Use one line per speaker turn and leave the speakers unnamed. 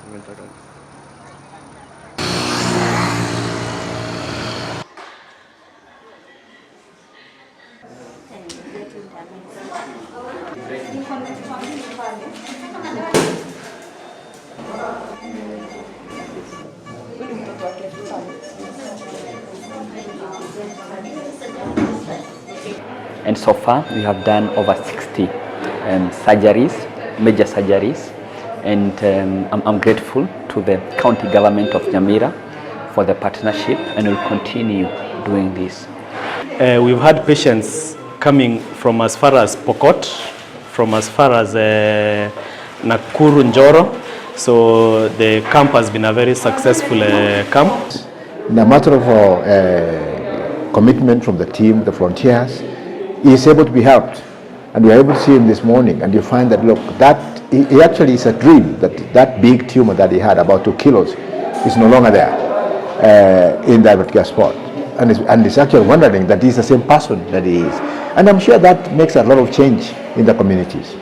And so far, we have done over 60 surgeries, major surgeries, and I'm grateful to the county government of Nyamira for the partnership, and will continue doing this.
We've had patients coming from as far as Pokot, from as far as Nakuru, Njoro, so the camp has been a very successful camp.
In a matter of commitment from the team, the volunteers, he is able to be helped, and we are able to see him this morning, and you find that, look, that he actually is a dream, that big tumor that he had, about 2 kilos, is no longer there in that particular spot, and he's actually wondering that he's the same person that he is, and I'm sure that makes a lot of change in the communities.